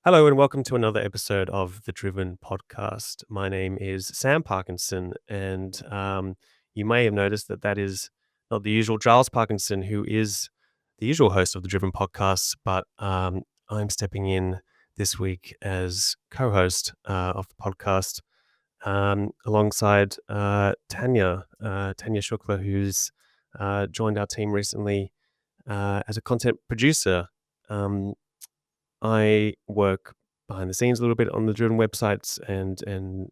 Hello and welcome to another episode of the Driven podcast. My name is Sam Parkinson, and you may have noticed that is not the usual Giles Parkinson, who is the usual host of the Driven podcast, but I'm stepping in this week as co-host of the podcast alongside Tanya Shukla, who's joined our team recently as a content producer. Um, I work behind the scenes a little bit on the Driven websites and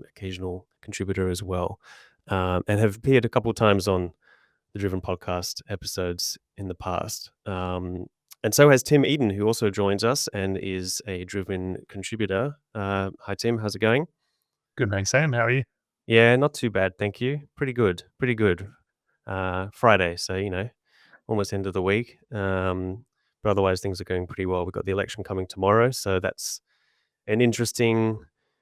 occasional contributor as well, and have appeared a couple of times on the Driven podcast episodes in the past. And so has Tim Eden, who also joins us and is a Driven contributor. Hi, Tim. How's it going? Good, thanks, Sam. How are you? Yeah, not too bad, thank you. Pretty good. Pretty good. Friday, so almost end of the week. But otherwise, things are going pretty well. We've got the election coming tomorrow, so that's an interesting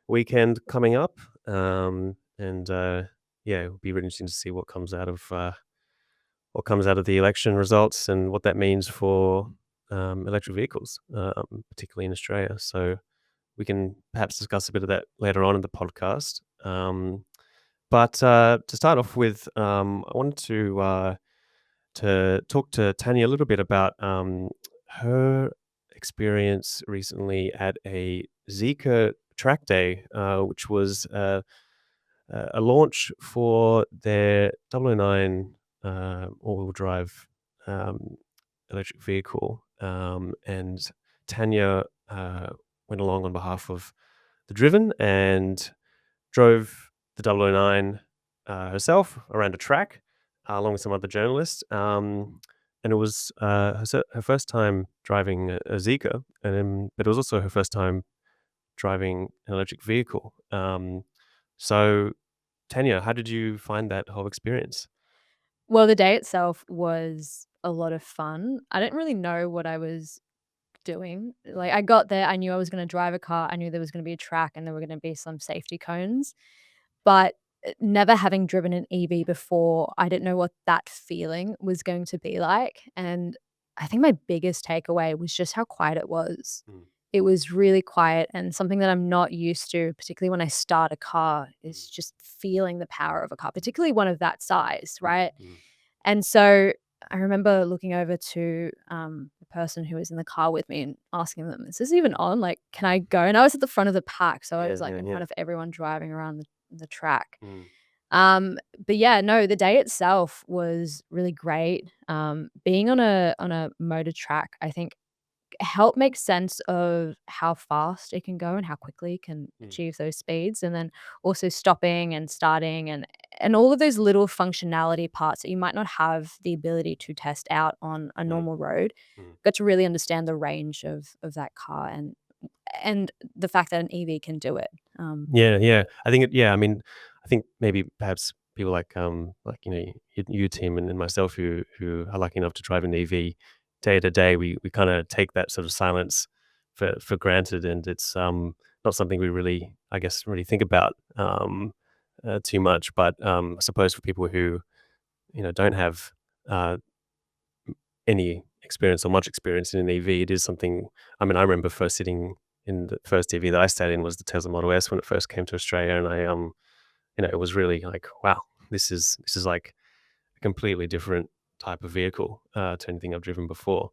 weekend coming up. And yeah, it'll be really interesting to see what comes out of the election results and what that means for electric vehicles, particularly in Australia. So we can perhaps discuss a bit of that later on in the podcast. But to start off with, I wanted to talk to Tanya a little bit about her experience recently at a Zika track day, which was a launch for their 009 all-wheel drive um, electric vehicle. And Tanya went along on behalf of the Driven and drove the 009 herself around a track along with some other journalists. And it was her first time driving a Zika, but it was also her first time driving an electric vehicle. So, Tanya, how did you find that whole experience? Well, the day itself was a lot of fun. I didn't really know what I was doing. Like, I got there, I knew I was gonna drive a car, I knew there was gonna be a track and there were gonna be some safety cones, but, never having driven an EV before, I didn't know what that feeling was going to be like, and I think my biggest takeaway was just how quiet it was. Mm, It was really quiet, and something that I'm not used to, particularly when I start a car, mm, is just feeling the power of a car, particularly one of that size, mm, right? mm. And so I remember looking over to the person who was in the car with me and asking them, "Is this even on? Like, can I go?" And I was at the front of the pack, so I Yeah, was like yeah, in yeah. front of everyone driving around the track. Mm, But yeah, no, the day itself was really great. Being on a motor track, I think help make sense of how fast it can go and how quickly it can mm, achieve those speeds, and then also stopping and starting and all of those little functionality parts that you might not have the ability to test out on a mm, normal road. mm. Got to really understand the range of that car and the fact that an EV can do it. Yeah, yeah. I mean, I think maybe perhaps people like you, Tim, and myself, who are lucky enough to drive an EV day to day, we kind of take that sort of silence for granted, and it's not something we really, I guess, really think about too much. But I suppose for people who don't have uh, any experience or much experience in an EV, it is something. I mean, I remember first sitting in the first EV that I sat in was the Tesla Model S when it first came to Australia, and it was really like, wow, this is like a completely different type of vehicle to anything I've driven before.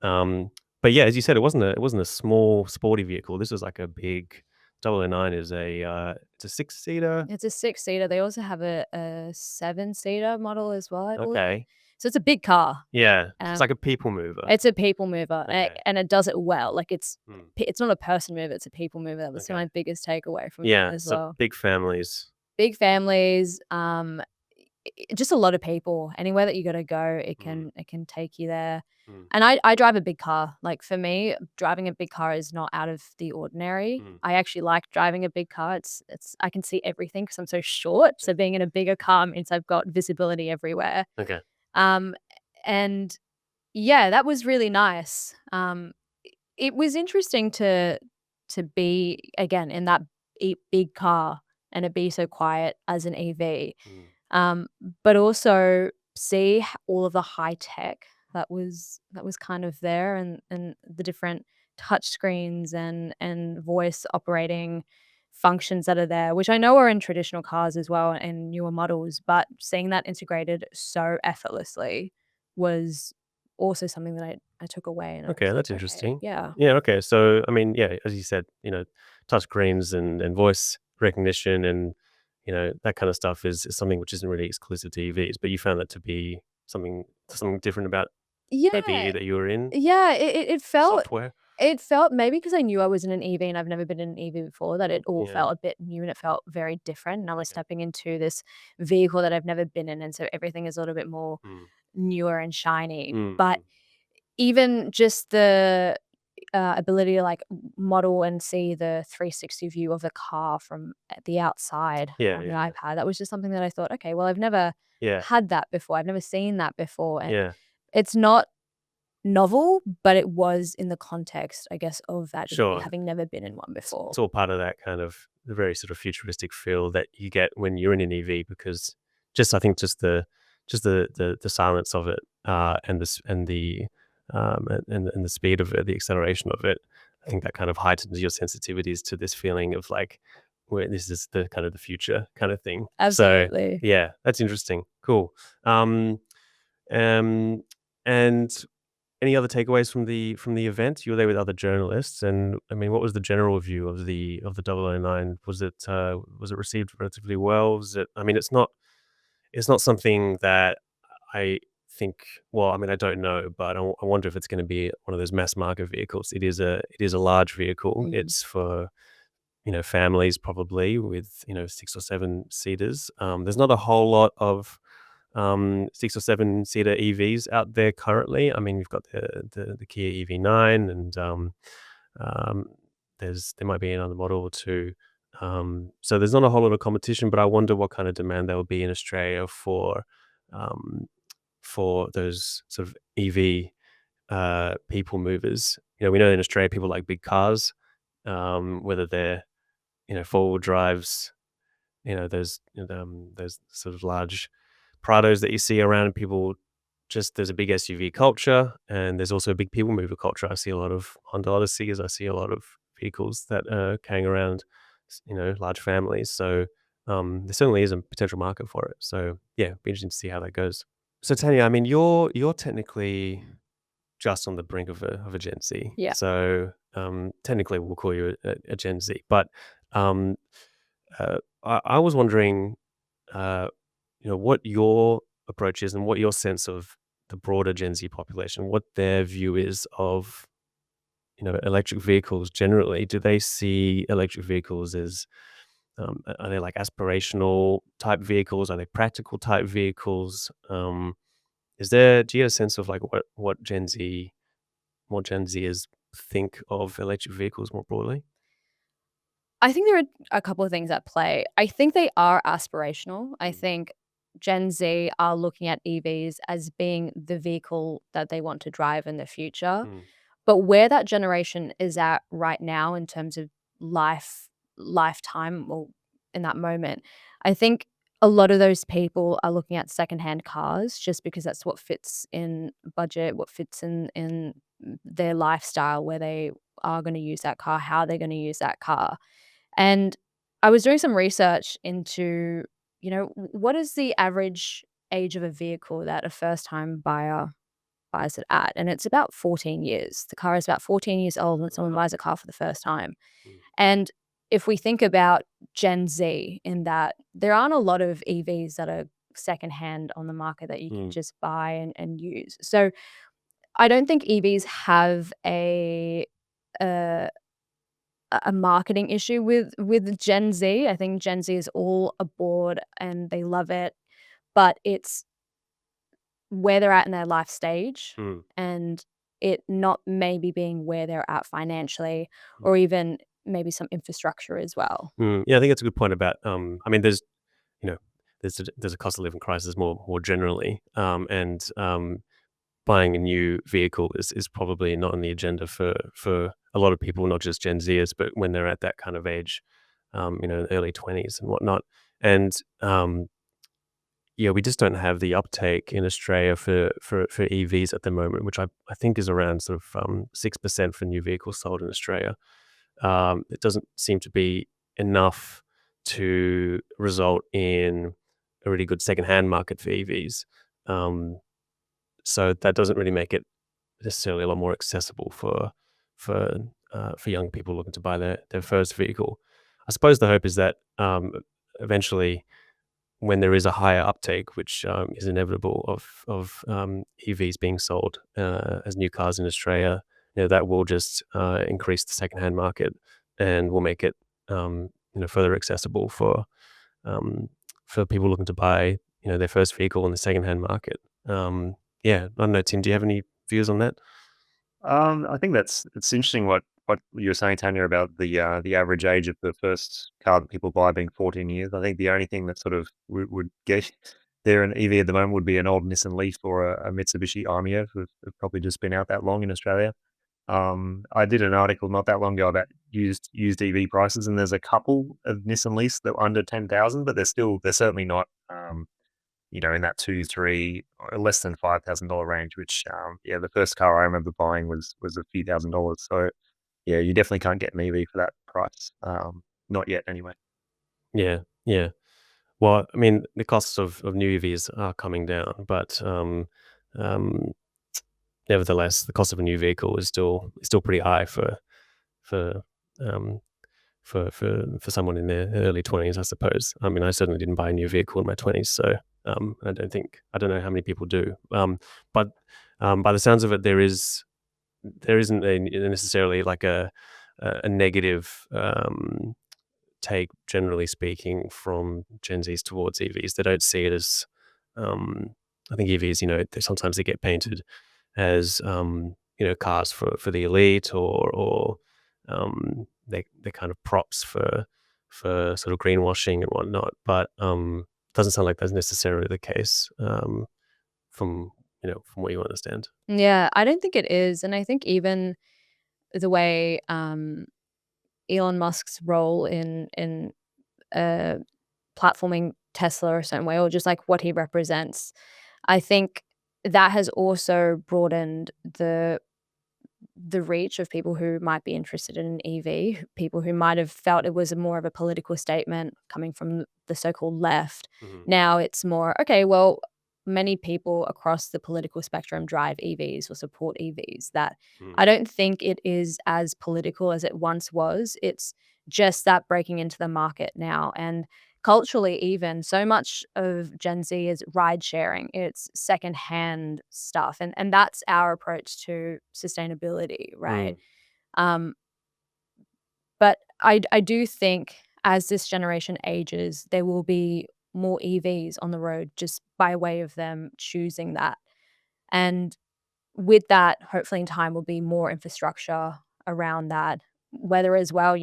Um, but yeah, as you said, it wasn't a small sporty vehicle. This was like a big 009 is it's a six seater. It's a six-seater. They also have a seven-seater model as well, I believe. Okay, So it's a big car. yeah, so it's Um, like a people mover. It's a people mover, Okay, and it does it well. Like, hmm, it's not a person mover, it's a people mover. That was okay, my biggest takeaway from yeah, it as so well. big families. Big families, just a lot of people. Anywhere that you gotta go, Mm, it can take you there. mm, And I drive a big car. Like, for me, driving a big car is not out of the ordinary. mm, I actually like driving a big car. It's I can see everything because 'cause I'm so short, so being in a bigger car means I've got visibility everywhere. okay. Um, and yeah, that was really nice. It was interesting to be, again, in that big car and it be so quiet as an EV, Mm, um, but also see all of the high tech that was kind of there and the different touch screens and voice operating functions that are there, which I know are in traditional cars as well and newer models, but seeing that integrated so effortlessly was also something that I took away and I Okay, was like, that's "Okay, interesting. yeah." Yeah, okay. So, I mean, yeah, as you said, touch screens and voice recognition and, that kind of stuff is something which isn't really exclusive to EVs, but you found that to be something different about maybe Yeah. that you were in Yeah, it felt software. maybe because I knew I was in an EV and I've never been in an EV before, that it all Yeah. felt a bit new and it felt very different, and I was Okay. stepping into this vehicle that I've never been in, and so everything is a little bit more Mm. newer and shiny. Mm, But mm. even just the, ability to, like, model and see the 360 view of the car from the outside Yeah, on yeah, your iPad, that was just something that I thought, "Okay, well, I've never yeah, had that before, I've never seen that before," and yeah. it's not novel, but it was in the context, I guess, of that EV, Sure. having never been in one It's before. all part of that kind of the very sort of futuristic feel that you get when you're in an EV because I think just the silence of it, and the and the speed of it, the acceleration of it, I think that kind of heightens your sensitivities to this feeling of like where this is the kind of the future kind of thing. So Absolutely. yeah, that's interesting. Cool. Um, um, and any other takeaways from the event? You were there with other journalists, and I mean, what was the general view of the 009? Was it received relatively well? Was it? I mean, it's not something that I think. Well, I mean, I don't know, but I wonder if it's going to be one of those mass market vehicles. It is a large vehicle. Mhm. It's for families probably with 6 or 7 seaters. There's not a whole lot of 6 or 7 seater EVs out there currently. I mean, you've got the Kia EV9, and um, there might be another model or two. So there's not a whole lot of competition, but I wonder what kind of demand there will be in Australia um, for those sort of EV people movers. We know in Australia people like big cars, whether they're four-wheel drives, those sort of large Prados that you see around people. Just there's a big SUV culture, and there's also a big people mover culture. I see a lot of Honda Odysseys. I see a lot of vehicles that are carrying around, large families. So there certainly is a potential market for it. So yeah, be interesting to see how that goes. So Tanya, I mean, you're technically just on the brink of a Gen Z. Yeah. So technically, we'll call you a Gen Z. But um, I was wondering, uh, what your approach is and what your sense of the broader Gen Z population, what their view is of, electric vehicles generally. Do they see electric vehicles as, are they like aspirational type vehicles? Are they practical type vehicles? Do you get a sense of like what Gen Zers think of electric vehicles more broadly? I think there are a couple of things at play. I think they are aspirational. I Mm, think Gen Z are looking at EVs as being the vehicle that they want to drive in the future. mm, But where that generation is at right now in terms of lifetime or in that moment, I think a lot of those people are looking at secondhand cars just because that's what fits in budget, what fits in their lifestyle, where they are going to use that car, how they're going to use that car. And I was doing some research into, what is the average age of a vehicle that a first time buyer buys it at, and it's about 14 years. The car is about 14 years old when someone wow. buys a car for the first time. Mm, And if we think about Gen Z in that, there aren't a lot of EVs that are secondhand on the market that you can mm, just buy and use. So I don't think EVs have a a marketing issue with Gen Z. I think Gen Z is all aboard and they love it, but it's where they're at in their life stage mm, and it not maybe being where they're at financially mm. or even maybe some infrastructure as well. Yeah, I think that's a good point about, I mean, you know, there's a cost of living crisis more generally, and buying a new vehicle is probably not on the agenda for a lot of people, not just Gen Zers, but when they're at that kind of age, early 20s and whatnot. And yeah, we just don't have the uptake in Australia for EVs at the moment, which I think is around sort of 6% for new vehicles sold in Australia. It doesn't seem to be enough to result in a really good secondhand market for EVs. Um, so that doesn't really make it necessarily a lot more accessible for for young people looking to buy their first vehicle. I suppose the hope is that eventually, when there is a higher uptake, which is inevitable of EVs being sold as new cars in Australia, that will just increase the secondhand market and will make it further accessible um, for people looking to buy their first vehicle in the secondhand market. Yeah, I don't know, Tim. Do you have any views on that? I think it's interesting what you were saying, Tanya, about the average age of the first car that people buy being 14 years. I think the only thing that sort of would get there an EV at the moment would be an old Nissan Leaf or a Mitsubishi Armia, who've probably just been out that long in Australia. I did an article not that long ago about used EV prices, and there's a couple of Nissan Leafs that are under 10,000, but they're certainly not. In that 2, 3, or less than $5,000 range, which, yeah, the first car I remember buying was a few $1,000s. So, yeah, you definitely can't get an EV for that price. Not yet anyway. Yeah, yeah. Well, I mean, the costs of new EVs are coming down, but um, nevertheless, the cost of a new vehicle is still pretty high for um, for someone in their early 20s, I suppose. I mean, I certainly didn't buy a new vehicle in my 20s, so I don't know how many people do. But by the sounds of it, there isn't necessarily like a negative take, generally speaking, from Gen Zs towards EVs. They don't see it as, I think EVs, sometimes they get painted as, cars for the elite, or they're kind of props for sort of greenwashing and whatnot. But doesn't sound like that's necessarily the case, from from what you understand. Yeah, I don't think it is, and I think even the way, Elon Musk's role in, uh, platforming Tesla a certain way, or just, like, what he represents, I think that has also broadened the reach of people who might be interested in an EV, people who might have felt it was a more of a political statement coming from the so-called left. Mhm. Now it's more, okay, well, many people across the political spectrum drive EVs or support EVs. That Mhm. I don't think it is as political as it once was. It's just that breaking into the market now. And culturally, even so much of Gen Z is ride sharing, it's secondhand stuff, and that's our approach to sustainability, right? Mm. Um, but I do think as this generation ages, there will be more EVs on the road just by way of them choosing that. And with that, hopefully in time will be more infrastructure around that. Weather as well,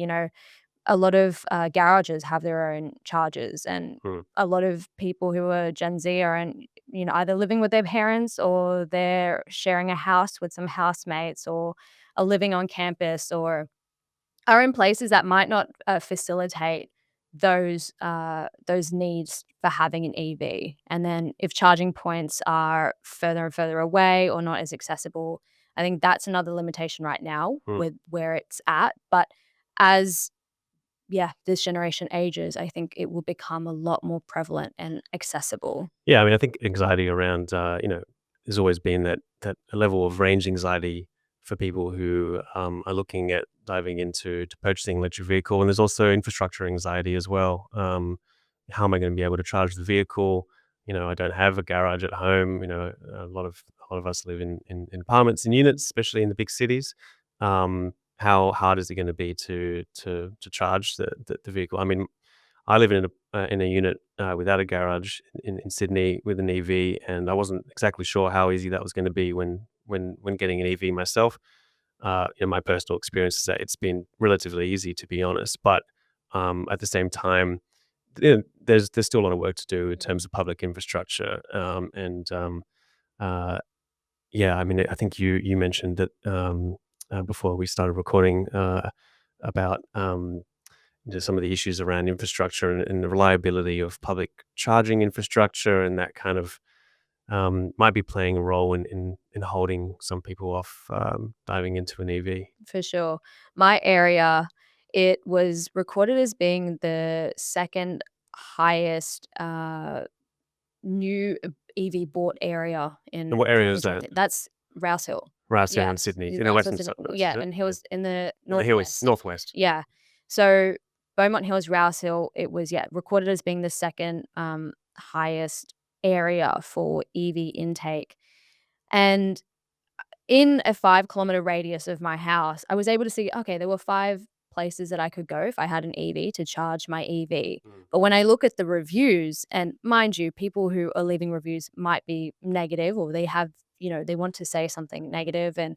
a lot of, garages have their own chargers, and Mm. a lot of people who are Gen Z are either living with their parents, or they're sharing a house with some housemates, or are living on campus, or are in places that might not, facilitate those needs for having an EV. And then if charging points are further and further away or not as accessible, I think that's another limitation right now Mm. with where it's at. But as this generation ages, I think it will become a lot more prevalent and accessible. Yeah, I mean, I think anxiety around, there's always been that a level of range anxiety for people who are looking at diving into purchasing an electric vehicle, and there's also infrastructure anxiety as well. How am I going to be able to charge the vehicle? I don't have a garage at home. A lot of us live in apartments and units, especially in the big cities. How hard is it going to be to charge the vehicle? I mean, I live in a unit without a garage in Sydney with an EV, and I wasn't exactly sure how easy that was going to be when getting an EV myself. My personal experience is that it's been relatively easy, to be honest. But at the same time, there's still a lot of work to do in terms of public infrastructure. And uh, yeah, I mean, I think you mentioned that before we started recording about into some of the issues around infrastructure and the reliability of public charging infrastructure, and that kind of might be playing a role in holding some people off diving into an EV. For sure. My area, it was recorded as being the second highest, new EV bought area And in what area is that? 2020. That's Rouse Hill. Rouse Hill in Yes, Sydney, in the that's western what's in suburbs, yeah, is it? and Hills in the The hill is northwest. northwest. Yeah. So, Beaumont Hills, Rouse Hill, it was, yeah, recorded as being the second, highest area for EV intake, and in a 5-kilometer radius of my house, I was able to see, okay, there were 5 places that I could go if I had an EV to charge my EV. Mm. But when I look at the reviews, and mind you, people who are leaving reviews might be negative, or they have, they want to say something negative, and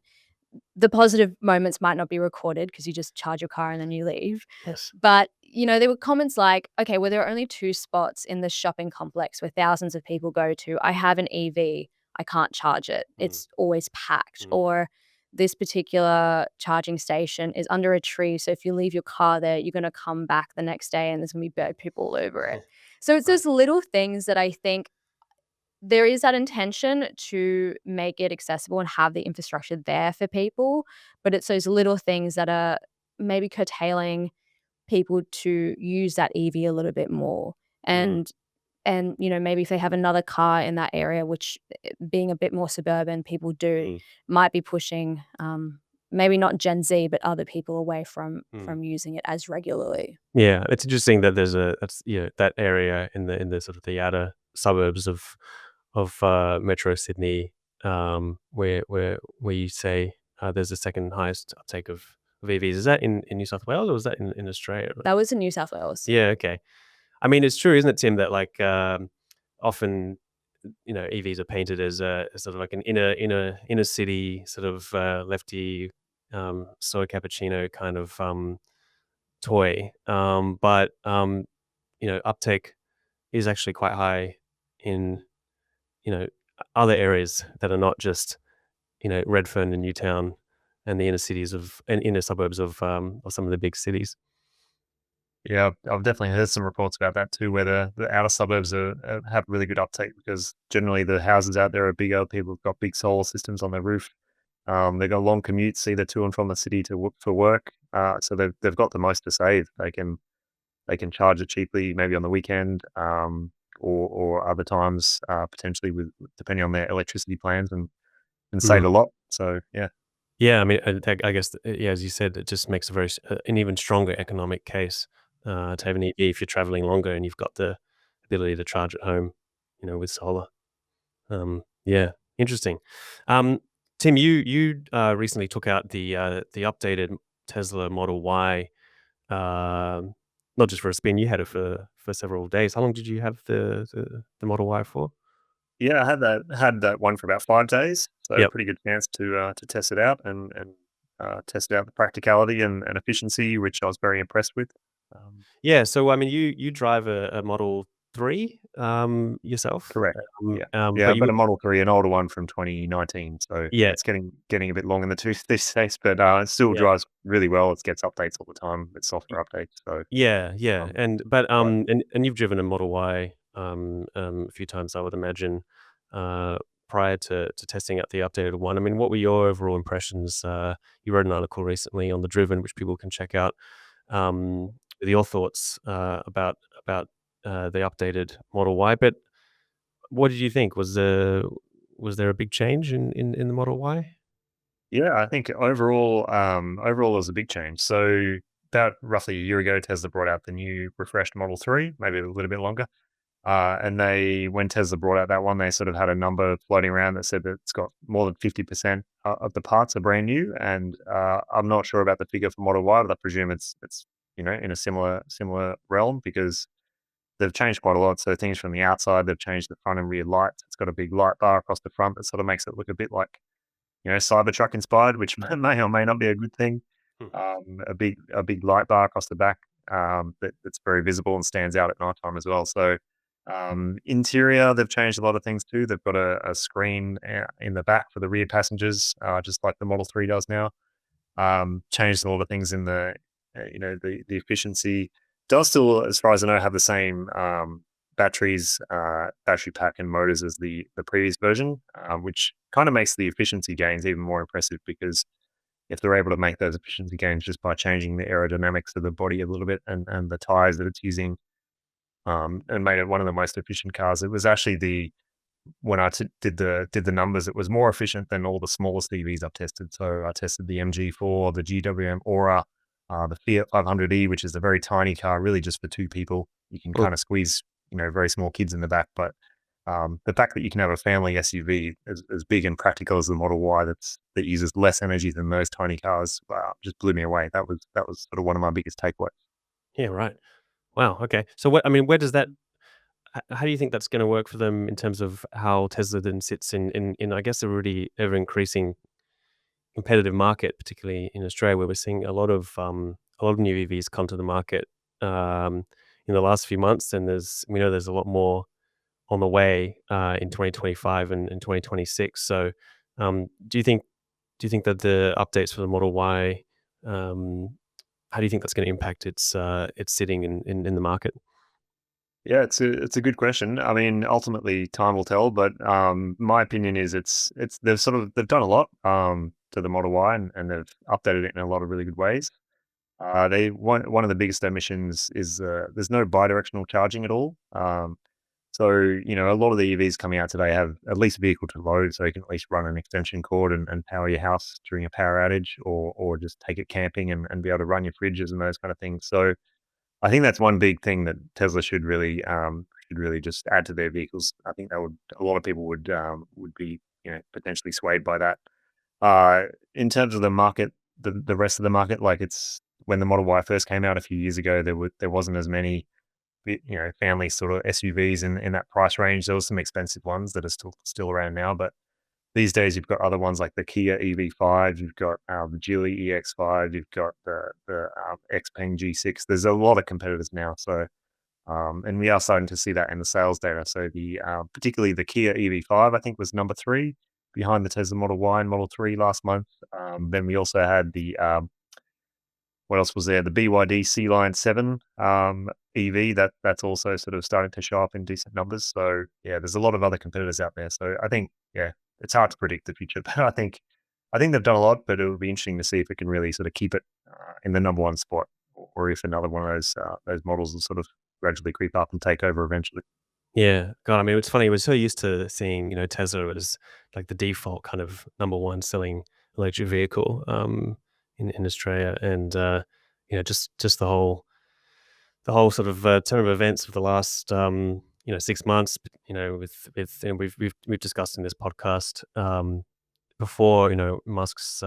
the positive moments might not be recorded because you just charge your car and then you leave. Yes. But, there were comments like, "Okay, well, there are only 2 spots in the shopping complex where thousands of people go to. I have an EV. I can't charge it. Mm. It's always packed." Mm. Or, "This particular charging station is under a tree, so if you leave your car there, you're gonna come back the next day and there's gonna be bird poop all over it." So it's Right. those little things that I think there is that intention to make it accessible and have the infrastructure there for people, but it's those little things that are maybe curtailing people to use that EV a little bit more. Mm. And maybe if they have another car in that area, which, being a bit more suburban, people do, Mm. might be pushing, maybe not Gen Z, but other people away Mm. from using it as regularly. Yeah, it's interesting that that area in the sort of the outer suburbs of Metro Sydney, where you say there's the second highest uptake of EVs. Is that in New South Wales, or is that in Australia? That was in New South Wales. Yeah, okay. I mean, it's true, isn't it, Tim, that like often EVs are painted as a sort of like an inner city sort of lefty soy cappuccino kind of toy, but uptake is actually quite high in you know other areas that are not just Redfern and Newtown and the inner cities and inner suburbs of some of the big cities. Yeah, I've definitely heard some reports about that too, where the outer suburbs have really good uptake because generally the houses out there are bigger. People have got big solar systems on their roof. They've got long commutes either to and from the city for work. So they've got the most to save. They can charge it cheaply, maybe on the weekend, or other times, potentially with depending on their electricity plans and save Mm. a lot. So yeah. Yeah, I mean, I guess, yeah, as you said, it just makes an even stronger economic case to have an EV if you're traveling longer and you've got the ability to charge at home, with solar. Yeah, interesting. Um, Tim, you recently took out the updated Tesla Model Y, um, not just for a spin. You had it for several days. How long did you have the Model Y for? Yeah, I had that one for about 5 days, so Yep. pretty good chance to test it out and test out the practicality and efficiency, which I was very impressed with. Um, Yeah. So I mean, you drive a Model 3 yourself, Correct. Yeah. Yeah, but I've got you a Model 3, an older one from 2019, so yeah, yeah it's getting a bit long in the tooth these days, but it still yeah. drives really well. It gets updates all the time. It's software updates, so Yeah, yeah, um, right. and you've driven a Model Y, a few times, I would imagine, uh, prior to testing out the updated one. I mean, what were your overall impressions? You wrote an article recently on The Driven, which people can check out, with your thoughts about the updated Model Y. But what did you think? Was there a big change in the Model Y? Yeah, I think overall it was a big change. So about roughly a year ago, Tesla brought out the new refreshed Model 3, maybe a little bit longer. And when Tesla brought out that one, they sort of had a number floating around that said that it's got more than 50% of the parts are brand new. And I'm not sure about the figure for Model Y, but I presume it's in a similar realm because they've changed quite a lot. So things from the outside, they've changed the front and rear lights. It's got a big light bar across the front that sort of makes it look a bit like Cybertruck inspired, which may or may not be a good thing. Hmm. A big light bar across the back that's very visible and stands out at nighttime as well. So interior, they've changed a lot of things too. They've got a screen in the back for the rear passengers, just like the Model 3 does now. Changed a lot of things in the efficiency. does still, as far as I know, have the same batteries, battery pack, and motors as the previous version, which kind of makes the efficiency gains even more impressive because if they're able to make those efficiency gains just by changing the aerodynamics of the body a little bit and the tires that it's using, and made it one of the most efficient cars. It was actually when did the numbers, it was more efficient than all the smallest EVs I've tested. So I tested the MG4, the GWM Aura, the Fiat 500e, which is a very tiny car, really just for two people. You can Mm. kind of squeeze, very small kids in the back. But the fact that you can have a family SUV as big and practical as the Model Y that uses less energy than those tiny cars, wow, just blew me away. That was sort of one of my biggest takeaways. Yeah, right. Wow, okay. So what I mean, where does that how do you think that's gonna work for them in terms of how Tesla then sits in I guess, a really ever increasing competitive market, particularly in Australia, where we're seeing a lot of new EVs come to the market, um, in the last few months, and we know there's a lot more on the way, in 2025 and 2026. So, do you think that the updates for the Model Y, um, how do you think that's gonna impact its sitting in the market? Yeah, it's a good question. I mean, ultimately, time will tell. But my opinion is they've done a lot to the Model Y and they've updated it in a lot of really good ways. They one of the biggest omissions is there's no bidirectional charging at all. So a lot of the EVs coming out today have at least vehicle to load, so you can at least run an extension cord and power your house during a power outage, or just take it camping and be able to run your fridges and those kind of things. So I think that's one big thing that Tesla should really just add to their vehicles. I think that would a lot of people would be potentially swayed by that. In terms of the market, the rest of the market, like it's when the Model Y first came out a few years ago, there wasn't as many family sort of SUVs in that price range. There was some expensive ones that are still around now, but these days, you've got other ones like the Kia EV5, you've got the Geely EX5, you've got the Xpeng G6. There's a lot of competitors now, so and we are starting to see that in the sales data. So particularly the Kia EV5, I think was number three behind the Tesla Model Y and Model 3 last month. Then we also had what else was there? The BYD C Line 7 EV that's also sort of starting to show up in decent numbers. So yeah, there's a lot of other competitors out there. So I think it's hard to predict the future, but I think they've done a lot. But it will be interesting to see if it can really sort of keep it in the number one spot, or if another one of those models will sort of gradually creep up and take over eventually. Yeah. God, I mean, it's funny, we're so used to seeing, Tesla as, like, the default kind of number 1 selling electric vehicle, in Australia, and, just the whole sort of, turn of events of the last, 6 months, with and we've discussed in this podcast, before, Musk's,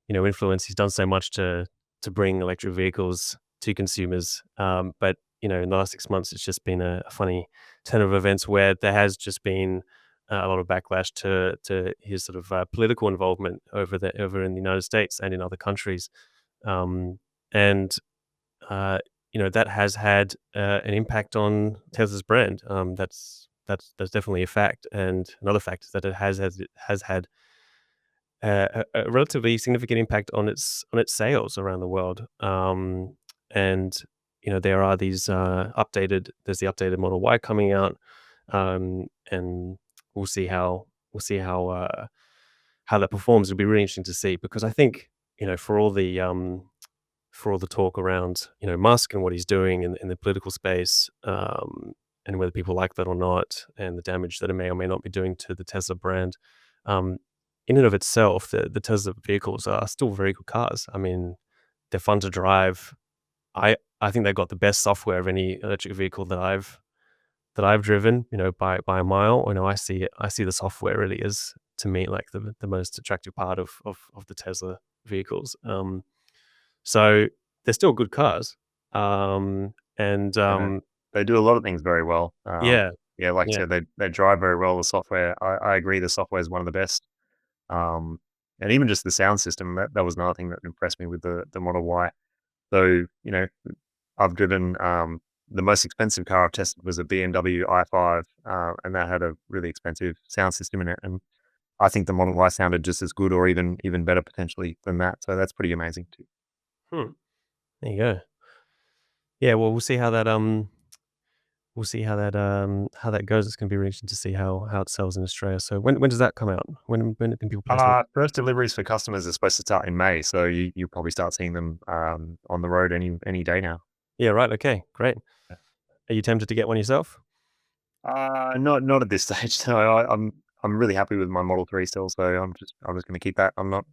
influence. He's done so much to bring electric vehicles to consumers. But in the last 6 months, it's just been a funny turn of events where there has just been a lot of backlash to his sort of political involvement over in the United States and in other countries, and that has had an impact on Tesla's brand. That's definitely a fact, and another fact is that it has had a relatively significant impact on its sales around the world. And there's the updated Model Y coming out, and we'll see how that performs. It'll be really interesting to see because I think for all the talk around Musk and what he's doing in the political space, and whether people like that or not, and the damage that it may or may not be doing to the Tesla brand. Um, in and of itself, the Tesla vehicles are still very good cars. I mean, they're fun to drive. I think they've got the best software of any electric vehicle that I've driven, by a mile. I see the software really is, to me, like the most attractive part of the Tesla vehicles. So they're still good cars. And And they do a lot of things very well. yeah, Yeah, like I yeah, said, they drive very well. The software, I agree, the software is one of the best. Um, and even just the sound system, that was another thing that impressed me with the Model Y. So, I've driven the most expensive car I've tested was a BMW i5, and that had a really expensive sound system in it. And I think the Model Y sounded just as good, or even better potentially than that. So that's pretty amazing too. hmm, there you go. Yeah, well, we'll see how that goes. It's gonna be really interesting to see how it sells in Australia. So when does that come out? When can people place orders? First deliveries for customers are supposed to start in May, so you'll probably start seeing them on the road any day now. Yeah, right, okay, great. Are you tempted to get one yourself? Not at this stage. No, I'm really happy with my Model 3 still, so I'm just gonna keep that. I'm not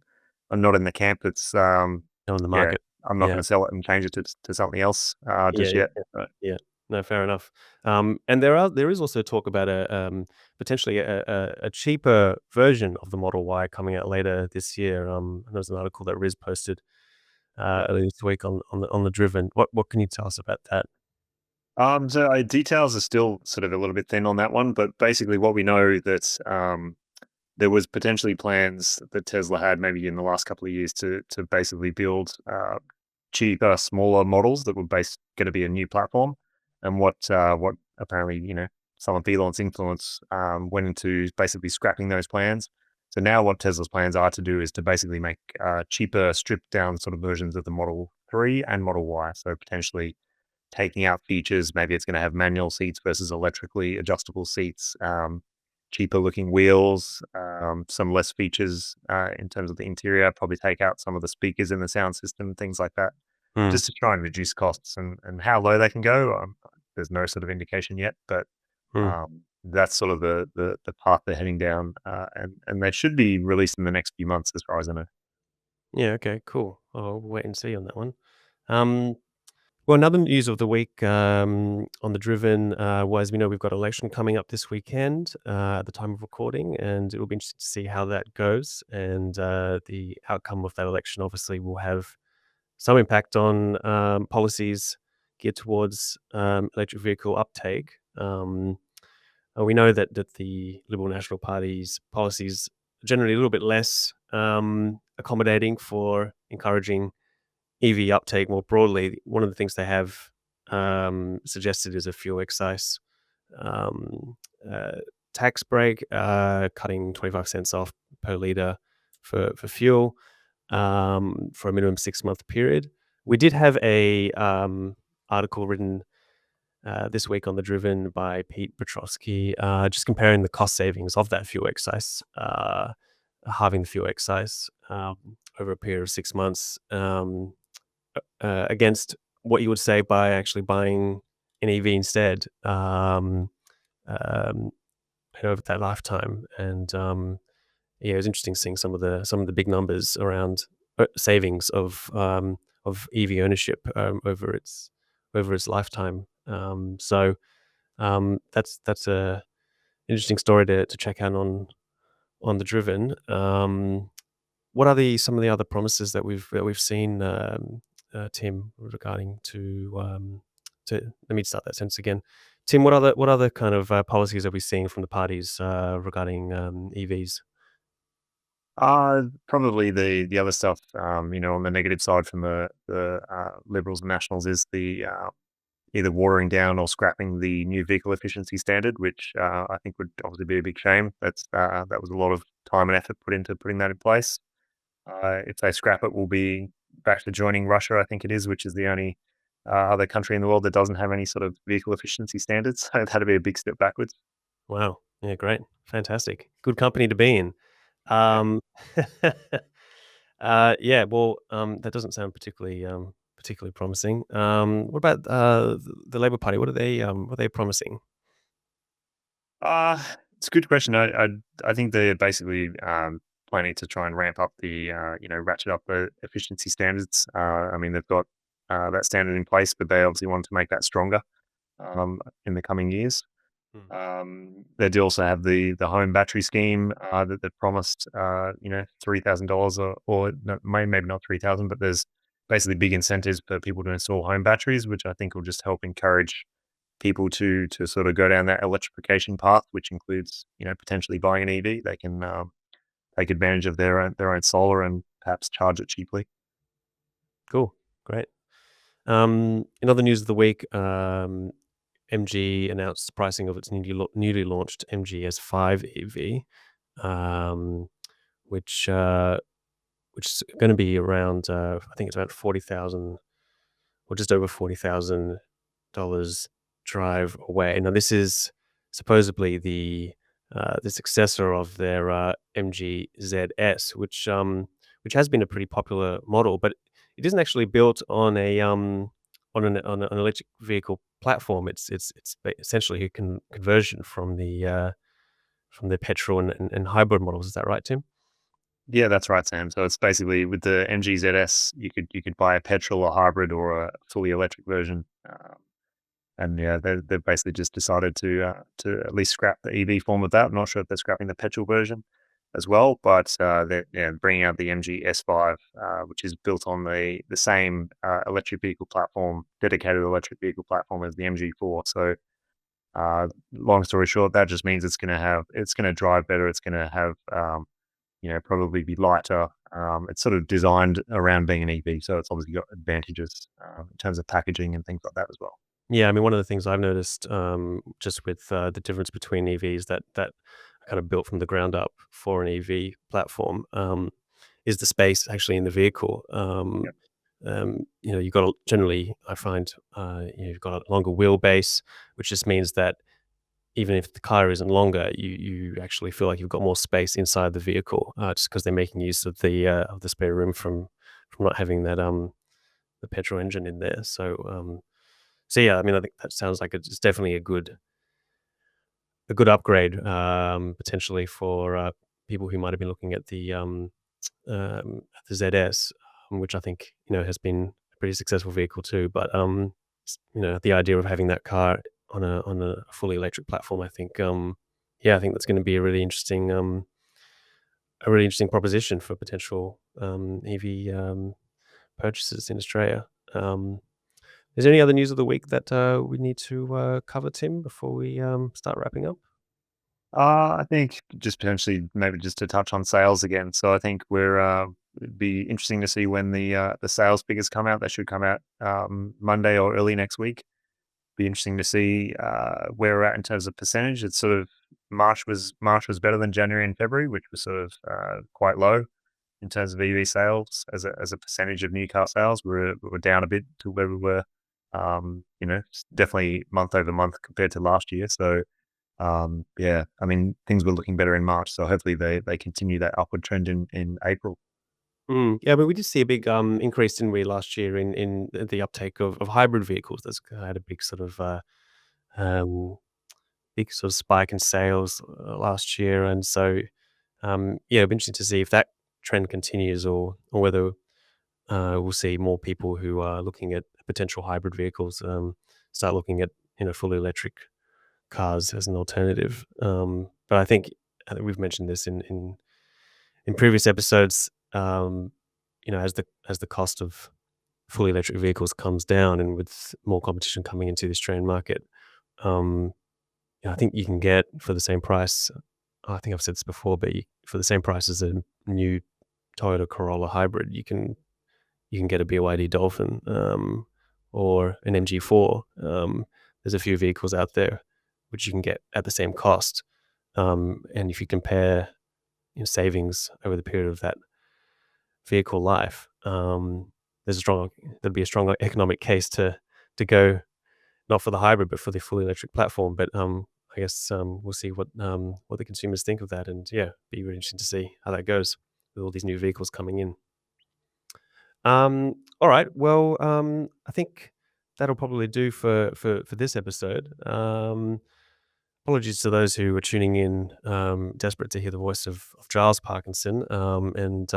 in the camp that's, On the yeah, market? I'm not Yeah. gonna sell it and change it to something else, Yeah, just yeah, yet. yeah. But Yeah. No, fair enough. And there is also talk about potentially a cheaper version of the Model Y coming out later this year. There's an article that Riz posted, yeah. earlier this week on the Driven. What can you tell us about that? So, details are still sort of a little bit thin on that one, but basically what we know that, there was potentially plans that Tesla had maybe in the last couple of years to basically build cheaper, smaller models that were based going to be a new platform. And what apparently some of Elon's influence went into basically scrapping those plans. So now what Tesla's plans are to do is to basically make cheaper, stripped down sort of versions of the Model 3 and Model Y. So potentially taking out features. Maybe it's going to have manual seats versus electrically adjustable seats, cheaper looking wheels, some less features in terms of the interior, probably take out some of the speakers in the sound system, things like that, Hmm, just to try and reduce costs and how low they can go. There's no sort of indication yet, but hmm. that's sort of the path they're heading down, and they should be released in the next few months, as far as I know. Yeah, okay, cool. I'll wait and see on that one. Um, well, another news of the week, on the Driven, was we know we've got election coming up this weekend, at the time of recording, and it'll be interesting to see how that goes. And the outcome of that election obviously will have some impact on policies geared towards electric vehicle uptake. We know that the Liberal National Party's policies are generally a little bit less accommodating for encouraging EV uptake more broadly. One of the things they have suggested is a fuel excise um, uh, tax break, cutting 25 cents off per litre for fuel for a minimum 6-month period. We did have a article written this week on the Driven by Pete Petrosky, just comparing the cost savings of that fuel excise, halving the fuel excise over a period of 6 months, against what you would say by actually buying an EV instead, um, over that lifetime. And yeah, it was interesting seeing some of the big numbers around savings of EV ownership over its lifetime. That's a interesting story to check out on the Driven. What are some of the other promises that we've seen, Tim, regarding to let me start that sentence again. Tim, what other kind of policies are we seeing from the parties regarding EVs? Probably the other stuff, on the negative side from the Liberals and Nationals is the either watering down or scrapping the new vehicle efficiency standard, which I think would obviously be a big shame. That was a lot of time and effort put into putting that in place. If they scrap it, we'll be back to joining Russia, I think it is, which is the only other country in the world that doesn't have any sort of vehicle efficiency standards. So that'd be a big step backwards. Wow. Yeah, great. Fantastic. Good company to be in. Yeah. Um, yeah, well, that doesn't sound particularly promising. What about the Labour Party? What are they promising? Uh, it's a good question. I think they're basically planning to try and ramp up ratchet up the efficiency standards. I mean, they've got that standard in place, but they obviously want to make that stronger in the coming years. Hmm. They do also have the home battery scheme that they've promised, $3,000 or no, maybe not 3,000, but there's basically big incentives for people to install home batteries, which I think will just help encourage people to sort of go down that electrification path, which includes potentially buying an EV. They can take advantage of their own solar and perhaps charge it cheaply. Cool. Great. In other news of the week, MG announced the pricing of its newly launched MG S5 EV, um, which which is going to be around, I think it's about 40,000. or just over $40,000 drive away. Now, this is supposedly the successor of their MG ZS, which has been a pretty popular model, but it isn't actually built on an electric vehicle platform. It's essentially a conversion from the petrol and hybrid models. Is that right, Tim? Yeah, that's right, Sam. So it's basically with the MG ZS, you could buy a petrol, a hybrid, or a fully electric version. And yeah, they've basically just decided to at least scrap the EV form of that. I'm not sure if they're scrapping the petrol version as well, but they're bringing out the MG S5, which is built on the same electric vehicle platform, dedicated electric vehicle platform as the MG4. So long story short, that just means it's gonna drive better. It's gonna have probably be lighter. It's sort of designed around being an EV, so it's obviously got advantages in terms of packaging and things like that as well. Yeah, I mean, one of the things I've noticed, just with the difference between EVs that are kind of built from the ground up for an EV platform, is the space actually in the vehicle. You've got generally, I find, you've got a longer wheelbase, which just means that even if the car isn't longer, you actually feel like you've got more space inside the vehicle, just because they're making use of the spare room from not having the petrol engine in there. So yeah, I mean, I think that sounds like it's definitely a good upgrade, potentially for people who might have been looking at the ZS, which I think has been a pretty successful vehicle too. But the idea of having that car on a fully electric platform, I think, yeah, I think that's going to be a really interesting proposition for potential EV purchases in Australia. Is there any other news of the week that we need to cover, Tim, before we start wrapping up? I think just potentially maybe just to touch on sales again. So I think it'd be interesting to see when the sales figures come out. They should come out Monday or early next week. Be interesting to see where we're at in terms of percentage. It's sort of March was better than January and February, which was sort of quite low in terms of EV sales as a percentage of new car sales. We're down a bit to where we were, definitely month over month compared to last year. So yeah, I mean, things were looking better in March, so hopefully they continue that upward trend in April. Yeah, but we did see a big increase, didn't we, last year in the uptake of hybrid vehicles. That's had a um, big sort of spike in sales last year, and so yeah, it'll be interesting to see if that trend continues or whether we'll see more people who are looking at potential hybrid vehicles start looking at fully electric cars as an alternative. But I think we've mentioned this in previous episodes. As the cost of fully electric vehicles comes down, and with more competition coming into the Australian market, um, I think you can get for the same price. I think I've said this before, but for the same price as a new Toyota Corolla hybrid, you can get a BYD Dolphin or an MG4. There's a few vehicles out there which you can get at the same cost, and if you compare savings over the period of that vehicle life, there'd be a strong economic case to go not for the hybrid but for the fully electric platform. But I guess we'll see what the consumers think of that, and yeah, be really interesting to see how that goes with all these new vehicles coming in. All right. Well, I think that'll probably do for this episode. Apologies to those who were tuning in, desperate to hear the voice of Giles Parkinson, and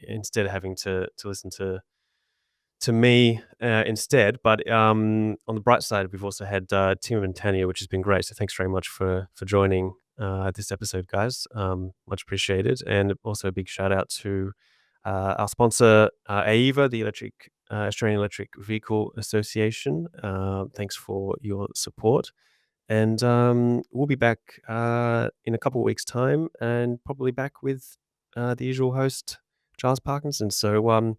instead having to listen to me instead. But on the bright side, we've also had Tim and Tanya, which has been great. So thanks very much for joining this episode, guys. Much appreciated, and also a big shout out to our sponsor, AEVA, the Australian Electric Vehicle Association. Thanks for your support. And we'll be back in a couple of weeks' time, and probably back with the usual host, Giles Parkinson. So in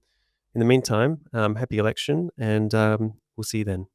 the meantime, happy election, and we'll see you then.